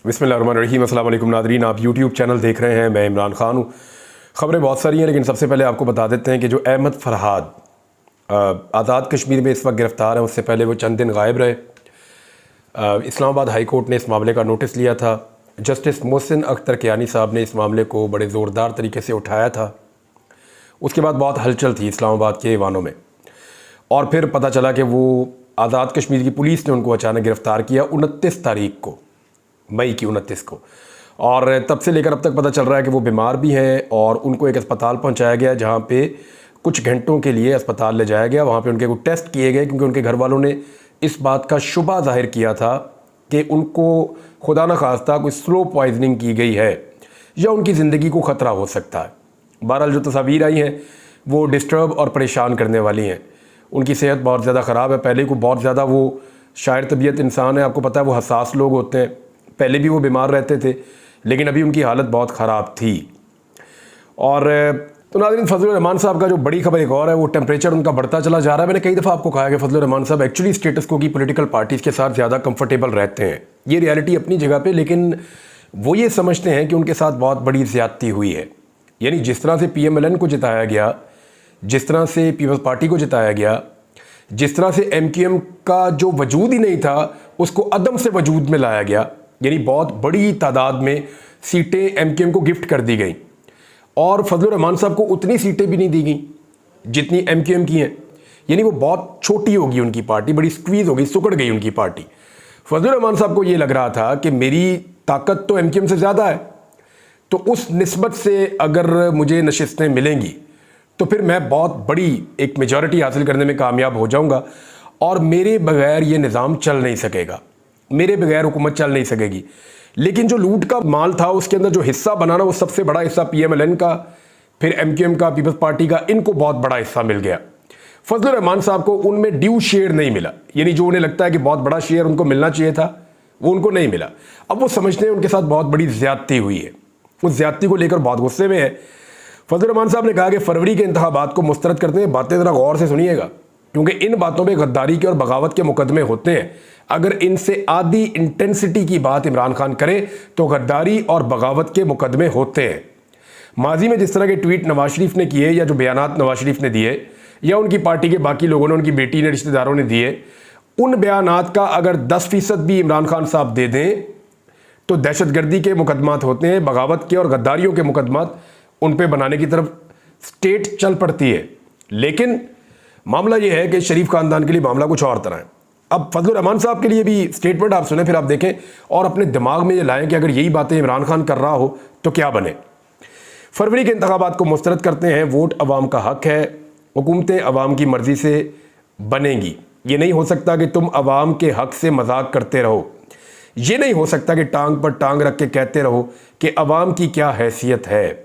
बिस्मिल्लाहिर्रहमानिर्रहीम। अस्सलाम वालेकुम नादरीन, आप यूट्यूब चैनल देख रहे हैं। मैं इमरान खान हूँ। ख़बरें बहुत सारी हैं, लेकिन सबसे पहले आपको बता देते हैं कि जो अहमद फ़रहाद आज़ाद कश्मीर में इस वक्त गिरफ़्तार हैं, उससे पहले वो चंद दिन गायब रहे। इस्लामाबाद हाई कोर्ट ने इस मामले का नोटिस लिया था। जस्टिस मोहसिन अख्तर कियानी साहब ने इस मामले को बड़े ज़ोरदार तरीके से उठाया था। उसके बाद बहुत हलचल थी इस्लामाबाद के ऐवानों में, और फिर पता चला कि वो आज़ाद कश्मीर की पुलिस ने उनको अचानक गिरफ़्तार किया 29 तारीख को, मई की 29 को। और तब से लेकर अब तक पता चल रहा है कि वो बीमार भी हैं और उनको एक अस्पताल पहुंचाया गया, जहां पे कुछ घंटों के लिए अस्पताल ले जाया गया। वहां पे उनके कुछ टेस्ट किए गए, क्योंकि उनके घर वालों ने इस बात का शुबा जाहिर किया था कि उनको खुदा न खास्ता कोई स्लो पॉइजनिंग की गई है या उनकी ज़िंदगी को ख़तरा हो सकता है। बहरहाल जो तस्वीर आई हैं वो डिस्टर्ब और परेशान करने वाली हैं। उनकी सेहत बहुत ज़्यादा ख़राब है। पहले को बहुत ज़्यादा वो शायर तबीयत इंसान है, आपको पता है वो हसास लोग होते हैं। पहले भी वो बीमार रहते थे, लेकिन अभी उनकी हालत बहुत ख़राब थी। और तो नाज़रीन, फजलुर रहमान साहब का जो बड़ी खबर एक और है, वो टेम्परेचर उनका बढ़ता चला जा रहा है। मैंने कई दफ़ा आपको कहा कि फजलुर रहमान साहब एक्चुअली स्टेटस को की पॉलिटिकल पार्टीज़ के साथ ज़्यादा कंफर्टेबल रहते हैं। ये रियलिटी अपनी जगह पे, लेकिन वो ये समझते हैं कि उनके साथ बहुत बड़ी ज़्यादती हुई है। यानी जिस तरह से PMLN को जिताया गया, जिस तरह से पीपल्स पार्टी को जिताया गया, जिस तरह से MQM का जो वजूद ही नहीं था उसको अदम से वजूद में लाया गया, यानी बहुत बड़ी तादाद में सीटें MQM को गिफ्ट कर दी गई, और फजलुर रहमान साहब को उतनी सीटें भी नहीं दी गई जितनी MQM की हैं। यानी वो बहुत छोटी होगी उनकी पार्टी, बड़ी स्क्वीज़ हो गई, सिकुड़ गई उनकी पार्टी। फजलुर रहमान साहब को ये लग रहा था कि मेरी ताकत तो MQM से ज़्यादा है, तो उस निस्बत से अगर मुझे नशिस्तें मिलेंगी तो फिर मैं बहुत बड़ी एक मेजॉरिटी हासिल करने में कामयाब हो जाऊंगा, और मेरे बगैर ये निज़ाम चल नहीं सकेगा, मेरे बगैर हुकूमत चल नहीं सकेगी। लेकिन जो लूट का माल था उसके अंदर जो हिस्सा बनाना, वो सबसे बड़ा हिस्सा PMLN का, फिर MQM का, पीपल्स पार्टी का, इनको बहुत बड़ा हिस्सा मिल गया। फजलुर रहमान साहब को उनमें ड्यू शेयर नहीं मिला, यानी जो उन्हें लगता है कि बहुत बड़ा शेयर उनको मिलना चाहिए था, वो उनको नहीं मिला। अब वो समझते हैं उनके साथ बहुत बड़ी ज्यादती हुई है, उस ज्यादती को लेकर बहुत गुस्से में है। फजलुर रहमान साहब ने कहा कि फरवरी के इंतखाबात को मुस्तरद करते हैं। बातें ज़रा गौर से सुनिएगा, क्योंकि इन बातों में गद्दारी के और बगावत के मुकदमे होते हैं। अगर इनसे आधी इंटेंसिटी की बात इमरान खान करे तो गद्दारी और बगावत के मुकदमे होते हैं। माजी में जिस तरह के ट्वीट नवाज शरीफ ने किए, या जो बयानात नवाज शरीफ ने दिए, या उनकी पार्टी के बाकी लोगों ने, उनकी बेटी ने, रिश्तेदारों ने दिए, उन बयानात का अगर 10% भी इमरान खान साहब दे दें तो दहशतगर्दी के मुकदमात होते हैं, बगावत के और गद्दारियों के मुकदमात उन पे बनाने की तरफ स्टेट चल पड़ती है। लेकिन मामला यह है कि शरीफ खानदान के लिए मामला कुछ और तरह है। अब फजलुर रहमान साहब के लिए भी स्टेटमेंट आप सुने, फिर आप देखें और अपने दिमाग में ये लाएं कि अगर यही बातें इमरान खान कर रहा हो तो क्या बने। फरवरी के इंतखाबात को मुस्तरद करते हैं। वोट अवाम का हक है, हुकूमतें अवाम की मर्जी से बनेंगी। ये नहीं हो सकता कि तुम अवाम के हक से मजाक करते रहो। ये नहीं हो सकता कि टांग पर टांग रख के कहते रहो कि अवाम की क्या हैसियत है।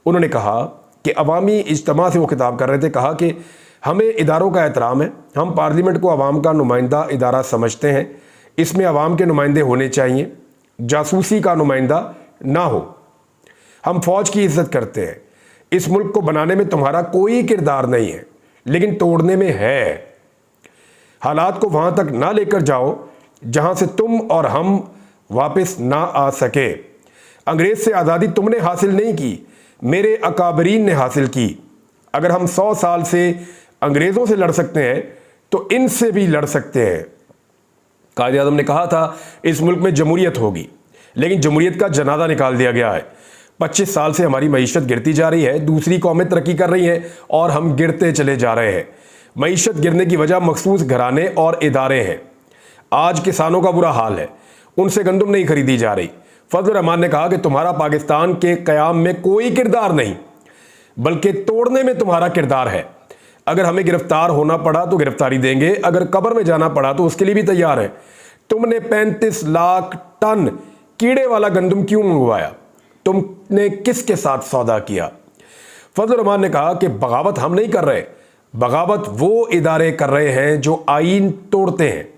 उन्होंने कहा कि अवामी इज्तिमा से वो खिताब कर रहे थे, कहा कि हमें इदारों का एहतराम है, हम पार्लियामेंट को अवाम का नुमाइंदा इदारा समझते हैं, इसमें अवाम के नुमाइंदे होने चाहिए, जासूसी का नुमाइंदा ना हो। हम फौज की इज्जत करते हैं। इस मुल्क को बनाने में तुम्हारा कोई किरदार नहीं है, लेकिन तोड़ने में है। हालात को वहां तक ना लेकर जाओ जहां से तुम और हम वापस ना आ सके। अंग्रेज से आज़ादी तुमने हासिल नहीं की, मेरे अकाबरीन ने हासिल की। अगर हम 100 साल से अंग्रेज़ों से लड़ सकते हैं तो इनसे भी लड़ सकते हैं। कायद आज़म ने कहा था इस मुल्क में जमहूरियत होगी, लेकिन जमहूरियत का जनाजा निकाल दिया गया है। 25 साल से हमारी मईशत गिरती जा रही है, दूसरी कौमें तरक्की कर रही हैं और हम गिरते चले जा रहे हैं। मईशत गिरने की वजह मखसूस घराने और इदारे हैं। आज किसानों का बुरा हाल है, उनसे गंदुम नहीं खरीदी जा रही। फजलुर रहमान ने कहा कि तुम्हारा पाकिस्तान के क़याम में कोई किरदार नहीं, बल्कि तोड़ने में तुम्हारा किरदार है। अगर हमें गिरफ्तार होना पड़ा तो गिरफ्तारी देंगे, अगर कब्र में जाना पड़ा तो उसके लिए भी तैयार है। तुमने 35 लाख टन कीड़े वाला गंदम क्यों मंगवाया? तुमने किसके साथ सौदा किया? फजलुर रहमान ने कहा कि बगावत हम नहीं कर रहे, बगावत वो इदारे कर रहे हैं जो आईन तोड़ते हैं।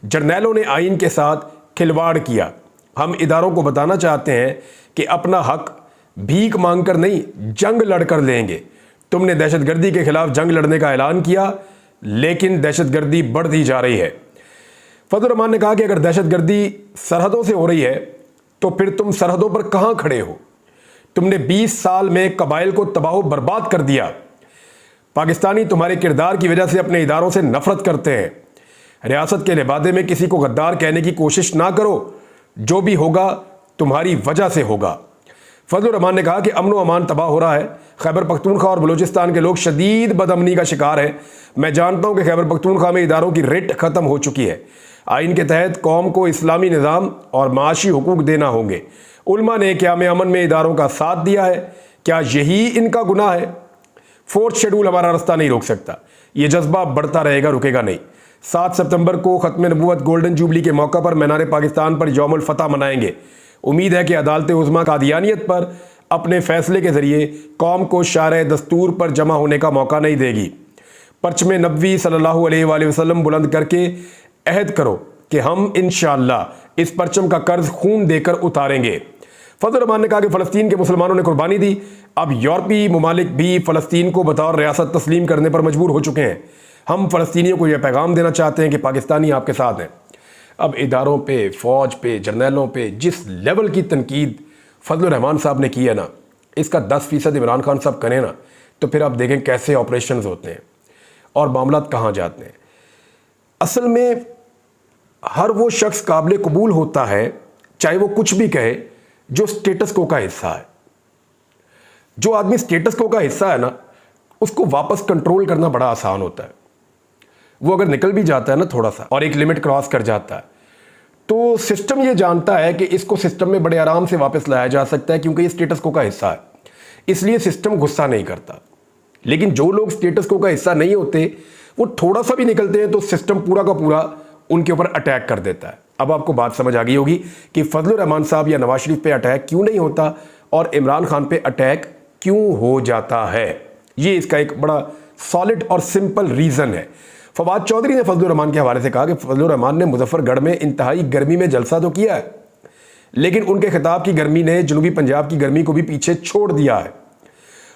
जर्नैलों ने आईन के साथ खिलवाड़ किया। हम इदारों को बताना चाहते हैं कि अपना हक भीख मांगकर नहीं, जंग लड़कर लेंगे। तुमने दहशतगर्दी के खिलाफ जंग लड़ने का ऐलान किया, लेकिन दहशतगर्दी बढ़ती जा रही है। फजलुर रहमान ने कहा कि अगर दहशतगर्दी सरहदों से हो रही है तो फिर तुम सरहदों पर कहां खड़े हो? तुमने 20 साल में कबाइल को तबाह बर्बाद कर दिया। पाकिस्तानी तुम्हारे किरदार की वजह से अपने इदारों से नफरत करते हैं। रियासत के लिबादे में किसी को गद्दार कहने की कोशिश ना करो, जो भी होगा तुम्हारी वजह से होगा। फजलुर रहमान ने कहा कि अमन व अमान तबाह हो रहा है। खैबर पख्तूनख्वा और बलूचिस्तान के लोग शदीद बदअमनी का शिकार हैं। मैं जानता हूं कि खैबर पख्तूनख्वा में इदारों की रिट खत्म हो चुकी है। आइन के तहत कौम को इस्लामी निज़ाम और माशी हुकूक देना होंगे। उलमा ने क़याम अमन में इदारों का साथ दिया है, क्या यही इनका गुनाह है? फोर्थ शेड्यूल हमारा रास्ता नहीं रोक सकता। ये जज्बा बढ़ता रहेगा, रुकेगा नहीं। 7 सितंबर को ख़त्म नबूवत गोल्डन जुबली के मौका पर मीनार पाकिस्तान पर यौमुल फतह मनाएंगे। उम्मीद है कि अदालत उज़्मा कादियानियत पर अपने फैसले के जरिए कौम को शारे दस्तूर पर जमा होने का मौका नहीं देगी। परचम नबवी सल्लल्लाहु अलैहि वसल्लम बुलंद करके अहद करो कि हम इंशाअल्लाह इस परचम का कर्ज खून देकर उतारेंगे। फजलुर रहमान ने कहा कि फ़लस्तीन के मुसलमानों ने कुर्बानी दी, अब यूरोपीय ममालिक भी फ़लस्तीन को बतौर रियासत तस्लीम करने पर मजबूर हो चुके हैं। हम फ़लस्तीनियों को यह पैगाम देना चाहते हैं कि पाकिस्तानी आपके साथ हैं। अब इदारों पे, फ़ौज पे, जर्नैलों पे जिस लेवल की तनकीद फजलुर रहमान साहब ने की है ना, इसका 10% इमरान खान साहब करें ना, तो फिर आप देखें कैसे ऑपरेशंस होते हैं और मामला कहाँ जाते हैं। असल में हर वो शख्स काबिल कबूल होता है, चाहे वो कुछ भी कहे, जो स्टेटस को का हिस्सा है। जो आदमी स्टेटस को का हिस्सा है ना, उसको वापस कंट्रोल करना बड़ा आसान होता है। वो अगर निकल भी जाता है ना थोड़ा सा और एक लिमिट क्रॉस कर जाता है, तो सिस्टम ये जानता है कि इसको सिस्टम में बड़े आराम से वापस लाया जा सकता है, क्योंकि ये स्टेटस को का हिस्सा है। इसलिए सिस्टम गुस्सा नहीं करता। लेकिन जो लोग स्टेटस को का हिस्सा नहीं होते, वो थोड़ा सा भी निकलते हैं तो सिस्टम पूरा का पूरा उनके ऊपर अटैक कर देता है। अब आपको बात समझ आ गई होगी कि फजलुर रहमान साहब या नवाज शरीफ पे अटैक क्यों नहीं होता और इमरान खान पे अटैक क्यों हो जाता है। ये इसका एक बड़ा सॉलिड और सिंपल रीज़न है। फवाद चौधरी ने फजलुर रहमान के हवाले से कहा कि फजलुर रहमान ने मुजफ्फरगढ़ में इंतहाई गर्मी में जलसा तो किया है, लेकिन उनके खिताब की गर्मी ने जनूबी पंजाब की गर्मी को भी पीछे छोड़ दिया है।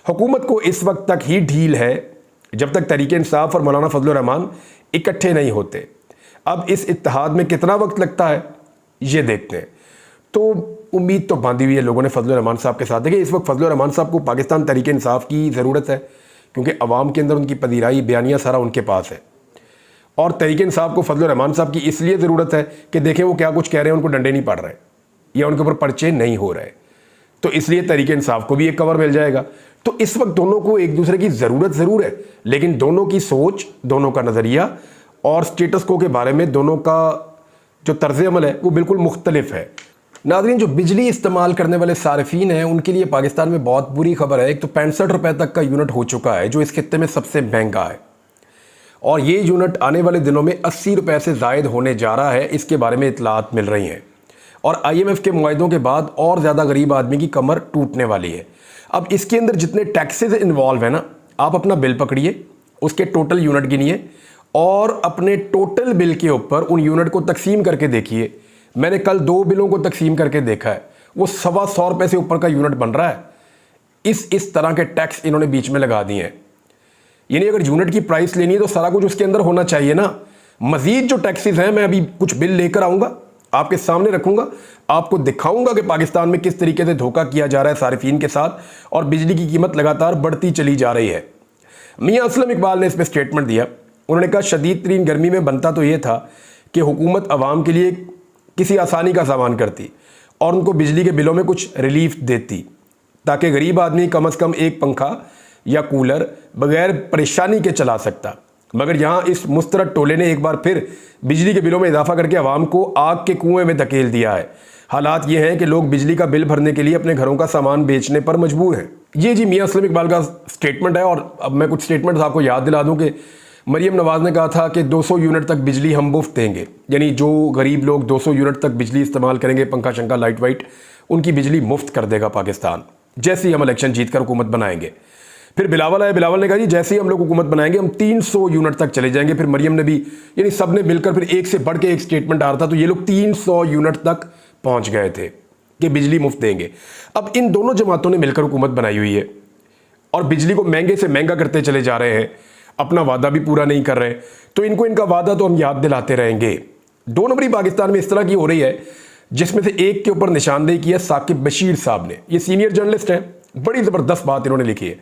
हुकूमत को इस वक्त तक ही ढील है जब तक तहरीक इंसाफ और मौलाना फजलुर रहमान इकट्ठे नहीं होते। अब इस इत्तेहाद में कितना वक्त लगता है ये देखते हैं। तो उम्मीद तो बांधी हुई है लोगों ने फजलुर रहमान साहब के साथ। देखिए, इस वक्त फजलुर रहमान साहब को पाकिस्तान तहरीक इंसाफ की ज़रूरत है, क्योंकि अवाम के अंदर उनकी पदीराई बयानिया सारा उनके पास है। और तहरीक इंसाफ को फजलुर रहमान साहब की इसलिए ज़रूरत है कि देखें वो क्या कुछ कह रहे हैं, उनको डंडे नहीं पड़ रहे या उनके ऊपर पर्चे नहीं हो रहे, तो इसलिए तहरीक इंसाफ को भी एक कवर मिल जाएगा। तो इस वक्त दोनों को एक दूसरे की ज़रूरत ज़रूर है, लेकिन दोनों की सोच, दोनों का नज़रिया और स्टेटस को के बारे में दोनों का जो तर्ज अमल है वो बिल्कुल मुख्तलिफ है। नाज़रीन, जो बिजली इस्तेमाल करने वाले सारिफीन हैं उनके लिए पाकिस्तान में बहुत बुरी खबर है। एक तो 65 रुपये तक का यूनिट हो चुका है, जो इस खित्ते में सबसे महंगा है, और ये यूनिट आने वाले दिनों में 80 रुपये से ज़ायद होने जा रहा है। इसके बारे में इतलात मिल रही हैं और IMF के मुआहदों के बाद और ज़्यादा गरीब आदमी की कमर टूटने वाली है। अब इसके अंदर जितने टैक्सेस इन्वॉल्व है ना, आप अपना बिल पकड़िए, उसके टोटल यूनिट गिनिए और अपने टोटल बिल के ऊपर उन यूनिट को तकसीम करके देखिए। मैंने कल 2 बिलों को तकसीम करके देखा है, वो 125 रुपये से ऊपर का यूनिट बन रहा है। इस तरह के टैक्स इन्होंने बीच में लगा दिए हैं। यानी अगर यूनिट की प्राइस लेनी है तो सारा कुछ उसके अंदर होना चाहिए ना। मजीद जो टैक्सेस हैं, मैं अभी कुछ बिल लेकर आऊँगा, आपके सामने रखूँगा, आपको दिखाऊँगा कि पाकिस्तान में किस तरीके से धोखा किया जा रहा है सारिफीन के साथ, और बिजली की कीमत लगातार बढ़ती चली जा रही है। मियाँ असलम इकबाल ने इस पर स्टेटमेंट दिया। उन्होंने कहा, शदीद तरीन गर्मी में बनता तो ये था कि हुकूमत आवाम के लिए किसी आसानी का सामान करती और उनको बिजली के बिलों में कुछ रिलीफ देती, ताकि गरीब आदमी कम से कम एक पंखा या कूलर बगैर परेशानी के चला सकता। मगर यहाँ इस मुस्तरद टोले ने एक बार फिर बिजली के बिलों में इजाफा करके आवाम को आग के कुएं में धकेल दिया है। हालात ये हैं कि लोग बिजली का बिल भरने के लिए अपने घरों का सामान बेचने पर मजबूर हैं। ये जी मियाँ असलम इकबाल का स्टेटमेंट है। और अब मैं कुछ स्टेटमेंट्स आपको याद दिला दूँ कि मरियम नवाज ने कहा था कि 200 यूनिट तक बिजली हम मुफ्त देंगे, यानी जो गरीब लोग 200 यूनिट तक बिजली इस्तेमाल करेंगे, पंखा शंखा लाइट वाइट, उनकी बिजली मुफ्त कर देगा पाकिस्तान, जैसे ही हम इलेक्शन जीत कर हुकूमत बनाएंगे। फिर बिलावल आए, बिलावल ने कहा जी जैसे ही हम लोग हुकूमत बनाएंगे हम 300 यूनिट तक चले जाएंगे। फिर मरियम ने भी, यानी सब ने मिलकर फिर एक से बढ़ के एक स्टेटमेंट आ रहा था, तो ये लोग 300 यूनिट तक पहुंच गए थे कि बिजली मुफ्त देंगे। अब इन दोनों जमातों ने मिलकर हुकूमत बनाई हुई है और बिजली को महंगे से महंगा करते चले जा रहे हैं, अपना वादा भी पूरा नहीं कर रहे। तो इनको इनका वादा तो हम याद दिलाते रहेंगे। 2 नंबरी पाकिस्तान में इस तरह की हो रही है जिसमें से एक के ऊपर निशानदेही की है साकिब बशीर साहब ने। ये सीनियर जर्नलिस्ट हैं, बड़ी ज़बरदस्त बात इन्होंने लिखी है।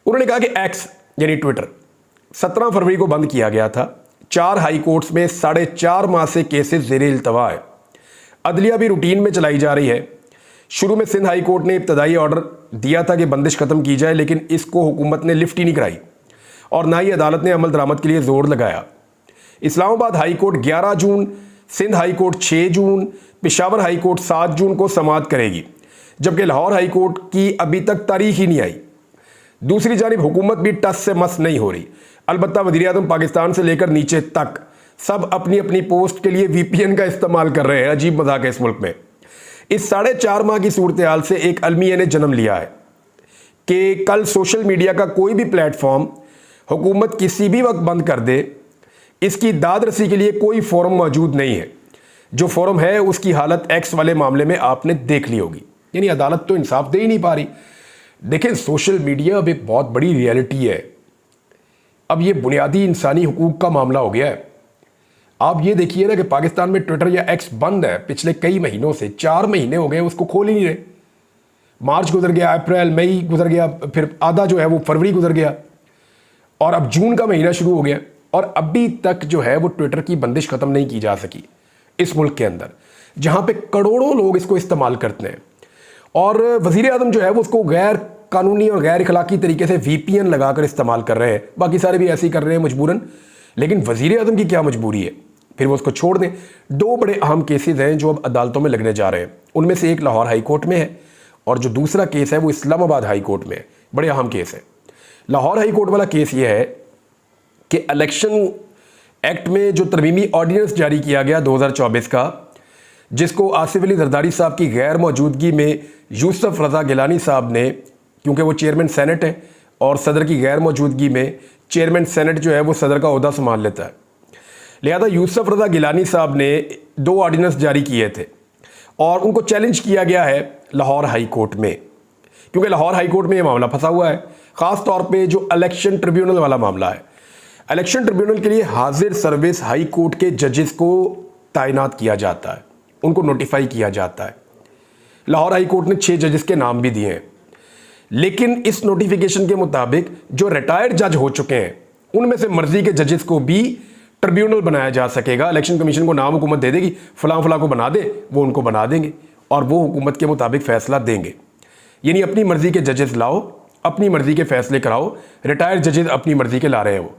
उन्होंने कहा कि एक्स यानी ट्विटर 17 फरवरी को बंद किया गया था। 4 हाई कोर्ट्स में 4.5 माह से केसेस ज़ेरे इल्तवा है। अदलिया भी रूटीन में चलाई जा रही है। शुरू में सिंध हाई कोर्ट ने इब्तदाई ऑर्डर दिया था कि बंदिश खत्म की जाए, लेकिन इसको हुकूमत ने लिफ्ट ही नहीं कराई और ना ही अदालत ने अमल दरामद के लिए जोर लगाया। इस्लामाबाद हाई कोर्ट 11 जून, सिंध हाई कोर्ट 6 जून, पेशावर हाई कोर्ट 7 जून को समाअत करेगी, जबकि लाहौर हाई कोर्ट की अभी तक तारीख ही नहीं आई। दूसरी जानिब हुकूमत भी टस से मस नहीं हो रही। अलबत्ता वज़ीर-ए-आज़म पाकिस्तान से लेकर नीचे तक सब अपनी अपनी पोस्ट के लिए VPN का इस्तेमाल कर रहे हैं। अजीब मजाक है इस मुल्क में। इस 4.5 माह की सूरत हाल से एक अलमिया ने जन्म लिया है कि कल सोशल मीडिया का कोई भी प्लेटफॉर्म हुकूमत किसी भी वक्त बंद कर दे, इसकी दाद रसी के लिए कोई फोरम मौजूद नहीं है। जो फोरम है उसकी हालत एक्स वाले मामले में आपने देख ली होगी। यानी अदालत तो इंसाफ दे ही नहीं पा रही। देखें, सोशल मीडिया अब एक बहुत बड़ी रियलिटी है। अब ये बुनियादी इंसानी हुकूक का मामला हो गया है। आप ये देखिए ना कि पाकिस्तान में ट्विटर या एक्स बंद है पिछले कई महीनों से। 4 महीने हो गए उसको खोल ही नहीं रहे। मार्च गुजर गया, अप्रैल मई गुजर गया, फिर आधा जो है वो फरवरी गुजर गया और अब जून का महीना शुरू हो गया और अभी तक जो है वो ट्विटर की बंदिश खत्म नहीं की जा सकी इस मुल्क के अंदर, जहां पे करोड़ों लोग इसको इस्तेमाल करते हैं। और वज़ीर-ए-आज़म जो है वो उसको गैर कानूनी और गैर अखलाकी तरीके से VPN लगाकर इस्तेमाल कर रहे हैं। बाकी सारे भी ऐसे ही कर रहे हैं मजबूरन, लेकिन वज़ीर-ए-आज़म की क्या मजबूरी है, फिर वो उसको छोड़ दें। 2 बड़े अहम केसेस हैं जो अब अदालतों में लगने जा रहे हैं। उनमें से एक लाहौर हाई कोर्ट में है और जो दूसरा केस है वो इस्लामाबाद हाई कोर्ट में है। बड़े अहम केस है। लाहौर हाई कोर्ट वाला केस ये है कि इलेक्शन एक्ट में जो तरमीमी ऑर्डिनेंस जारी किया गया 2024 का, जिसको आसिफ अली जरदारी साहब की गैर मौजूदगी में यूसुफ रज़ा गिलानी साहब ने, क्योंकि वो चेयरमैन सेनेट है और सदर की गैर मौजूदगी में चेयरमैन सेनेट जो है वो सदर का ओहदा संभाल लेता है, लिहाजा यूसुफ रज़ा गिलानी साहब ने 2 ऑर्डिनेंस जारी किए थे और उनको चैलेंज किया गया है लाहौर हाई कोर्ट में, क्योंकि लाहौर हाई कोर्ट में ये मामला फंसा हुआ है। ख़ास तौर पे जो इलेक्शन ट्रिब्यूनल वाला मामला है, इलेक्शन ट्रिब्यूनल के लिए हाजिर सर्विस हाई कोर्ट के जजेस को तैनात किया जाता है, उनको नोटिफाई किया जाता है। लाहौर हाई कोर्ट ने 6 जजेस के नाम भी दिए हैं, लेकिन इस नोटिफिकेशन के मुताबिक जो रिटायर्ड जज हो चुके हैं उनमें से मर्जी के जजेस को भी ट्रिब्यूनल बनाया जा सकेगा। इलेक्शन कमीशन को नाम हुकूमत दे देगी, फलां फलां को बना दे, वो उनको बना देंगे और वो हुकूमत के मुताबिक फैसला देंगे। यानी अपनी मर्जी के जजेस लाओ, अपनी मर्जी के फैसले कराओ। रिटायर्ड जजेस अपनी मर्जी के ला रहे हैं वो।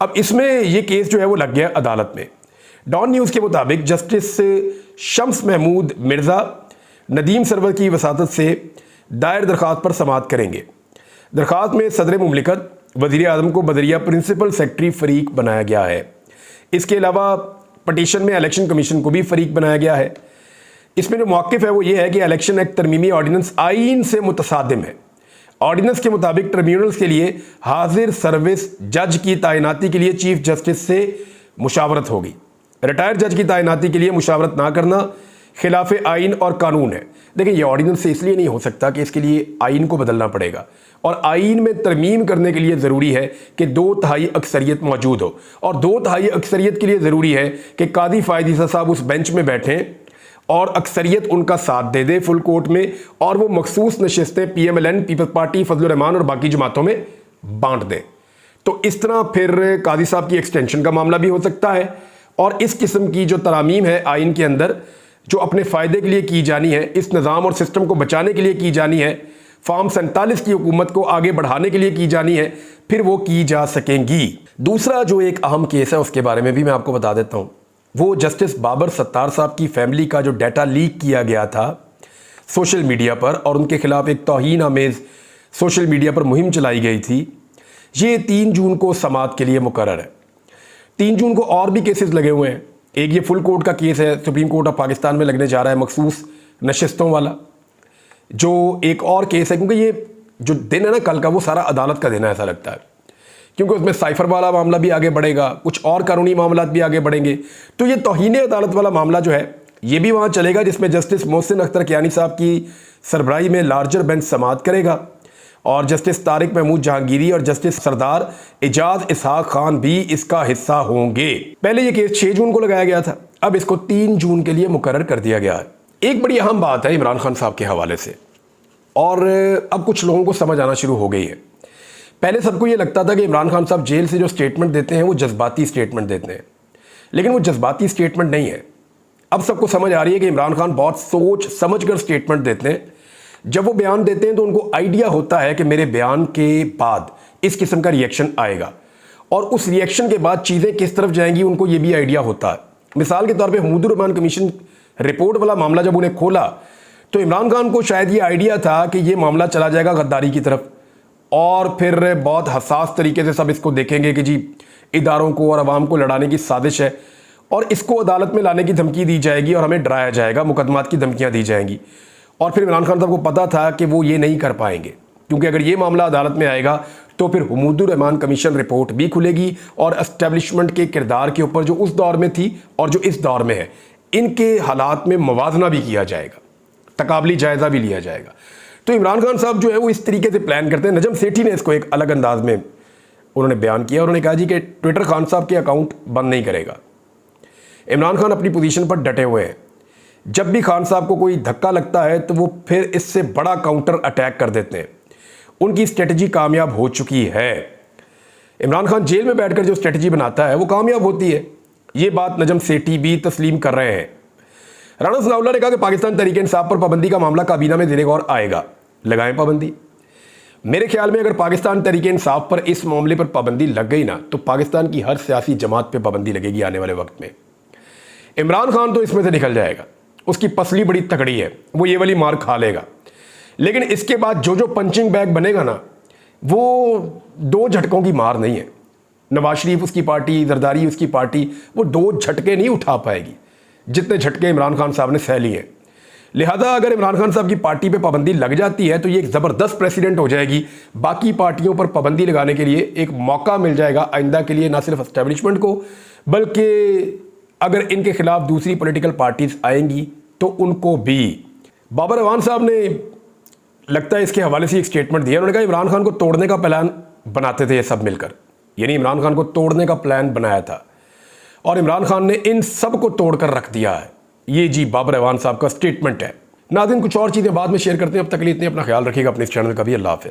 अब इसमें ये केस जो है वो लग गया अदालत में। डॉन न्यूज़ के मुताबिक जस्टिस शम्स महमूद मिर्ज़ा नदीम सरवर की वसातत से दायर दरख्वास्त पर समाअत करेंगे। दरख्वास्त में सदर मुमलिकत वज़ीर-ए-आज़म को बदरिया प्रिंसिपल सेक्रेटरी फ़रीक बनाया गया है। इसके अलावा पटिशन में इलेक्शन कमीशन को भी फ़रीक बनाया गया है। इसमें जो मौक़िफ़ है वो ये है कि इलेक्शन एक्ट तरमीमी ऑर्डिनेंस आईन से मुतसादिम है। ऑर्डिनेंस के मुताबिक ट्रिब्यूनल्स के लिए हाजिर सर्विस जज की तैनाती के लिए चीफ जस्टिस से मुशावरत होगी। रिटायर्ड जज की तैनाती के लिए मुशावरत ना करना खिलाफ आइन और कानून है। देखिए, ये ऑर्डिनेंस से इसलिए नहीं हो सकता कि इसके लिए आइन को बदलना पड़ेगा और आइन में तरमीम करने के लिए ज़रूरी है कि 2/3 अक्सरियत मौजूद हो और 2/3 अक्सरियत के लिए ज़रूरी है कि कादी फ़ायद साहब उस बेंच में बैठें और अक्सरियत उनका साथ दे दे फुल कोर्ट में और वो मखसूस नशिस्तें PMLN, पीपल्स पार्टी, फजलुर रहमान और बाकी जमातों में बांट दें। तो इस तरह फिर कादी साहब की एक्सटेंशन का मामला भी हो सकता है और इस किस्म की जो तरामीम है आइन के अंदर जो अपने फ़ायदे के लिए की जानी है, इस निज़ाम और सिस्टम को बचाने के लिए की जानी है, फॉर्म 47 की हुकूमत को आगे बढ़ाने के लिए की जानी है, फिर वो की जा सकेंगी। दूसरा जो एक अहम केस है उसके बारे में भी मैं आपको बता देता हूँ। वो जस्टिस बाबर सत्तार साहब की फैमिली का जो डाटा लीक किया गया था सोशल मीडिया पर और उनके खिलाफ एक तौहीन आमेज़ सोशल मीडिया पर मुहिम चलाई गई थी, ये 3 जून को समाअत के लिए मुकर्रर है। 3 जून को और भी केसेस लगे हुए हैं। एक ये फुल कोर्ट का केस है, सुप्रीम कोर्ट ऑफ पाकिस्तान में लगने जा रहा है मखसूस नशिस्तों वाला। जो एक और केस है, क्योंकि ये जो दिन है ना कल का, वो सारा अदालत का दिन है ऐसा लगता है, क्योंकि उसमें साइफर वाला मामला भी आगे बढ़ेगा, कुछ और कानूनी मामला भी आगे बढ़ेंगे। तो ये तौहीन अदालत वाला मामला जो है ये भी वहाँ चलेगा, जिसमें जस्टिस मोहसिन अख्तर कियानी साहब की सरबराही में लार्जर बेंच समाअत करेगा और जस्टिस तारिक महमूद जहांगीरी और जस्टिस सरदार एजाज इसहाक खान भी इसका हिस्सा होंगे। पहले ये केस 6 जून को लगाया गया था, अब इसको 3 जून के लिए मुकर्रर कर दिया गया है। एक बड़ी अहम बात है इमरान खान साहब के हवाले से, और अब कुछ लोगों को समझ आना शुरू हो गई है। पहले सबको ये लगता था कि इमरान खान साहब जेल से जो स्टेटमेंट देते हैं वो जज्बाती स्टेटमेंट देते हैं, लेकिन वो जज्बाती स्टेटमेंट नहीं है। अब सबको समझ आ रही है कि इमरान खान बहुत सोच समझ कर स्टेटमेंट देते हैं। जब वो बयान देते हैं तो उनको आइडिया होता है कि मेरे बयान के बाद इस किस्म का रिएक्शन आएगा, और उस रिएक्शन के बाद चीज़ें किस तरफ जाएंगी उनको ये भी आइडिया होता है। मिसाल के तौर पे महमूदुर रहमान कमीशन रिपोर्ट वाला मामला जब उन्हें खोला तो इमरान खान को शायद ये आइडिया था कि ये मामला चला जाएगा गद्दारी की तरफ, और फिर बहुत हसास तरीके से सब इसको देखेंगे कि जी इदारों को और अवाम को लड़ाने की साजिश है, और इसको अदालत में लाने की धमकी दी जाएगी और हमें डराया जाएगा, मुकदमात की धमकियाँ दी जाएंगी। और फिर इमरान खान साहब को पता था कि वो ये नहीं कर पाएंगे, क्योंकि अगर ये मामला अदालत में आएगा तो फिर महमूदुर रहमान कमीशन रिपोर्ट भी खुलेगी, और एस्टेब्लिशमेंट के किरदार के ऊपर जो उस दौर में थी और जो इस दौर में है, इनके हालात में मवाजना भी किया जाएगा, तकाबली जायज़ा भी लिया जाएगा। तो इमरान खान साहब जो है वो इस तरीके से प्लान करते हैं। नजम सेठी ने इसको एक अलग अंदाज में उन्होंने बयान किया। उन्होंने कहा जी कि ट्विटर खान साहब के अकाउंट बंद नहीं करेगा। इमरान खान अपनी पोजीशन पर डटे हुए हैं। जब भी खान साहब को कोई धक्का लगता है तो वो फिर इससे बड़ा काउंटर अटैक कर देते हैं। उनकी स्ट्रेटजी कामयाब हो चुकी है। इमरान खान जेल में बैठकर जो स्ट्रेटजी बनाता है वो कामयाब होती है। ये बात नजम सेठी भी तस्लीम कर रहे हैं। राना सनाउल्लाह ने कहा कि पाकिस्तान तहरीक-ए-इंसाफ पर पाबंदी का मामला काबीना में ज़ेर गौर आएगा। लगाएं पाबंदी। मेरे ख्याल में अगर पाकिस्तान तहरीक-ए-इंसाफ पर इस मामले पर पाबंदी लग गई ना तो पाकिस्तान की हर सियासी जमात पर पाबंदी लगेगी आने वाले वक्त में। इमरान खान तो इसमें से निकल जाएगा, उसकी पसली बड़ी तगड़ी है, वो ये वाली मार खा लेगा। लेकिन इसके बाद जो पंचिंग बैग बनेगा ना वो 2 झटकों की मार नहीं है। नवाज शरीफ उसकी पार्टी, जरदारी उसकी पार्टी, वो 2 झटके नहीं उठा पाएगी जितने झटके इमरान खान साहब ने सह लिए हैं। लिहाजा अगर इमरान खान साहब की पार्टी पे पाबंदी लग जाती है तो ये एक ज़बरदस्त प्रेसिडेंट हो जाएगी। बाकी पार्टियों पर पाबंदी लगाने के लिए एक मौका मिल जाएगा आइंदा के लिए, ना सिर्फ एस्टेब्लिशमेंट को बल्कि अगर इनके खिलाफ दूसरी पॉलिटिकल पार्टीज आएंगी तो उनको भी। बाबर अवान साहब ने लगता है इसके हवाले से एक स्टेटमेंट दिया। उन्होंने कहा इमरान खान को तोड़ने का प्लान बनाते थे ये सब मिलकर, यानी इमरान खान को तोड़ने का प्लान बनाया था और इमरान खान ने इन सब को तोड़कर रख दिया है। ये जी बाबर अवान साहब का स्टेटमेंट है। नाज़रीन कुछ और चीज़ें बाद में शेयर करते हैं। अब तक के लिए इतने, अपना ख्याल रखिएगा, अपने इस चैनल का भी। अल्लाह हाफ़िज़।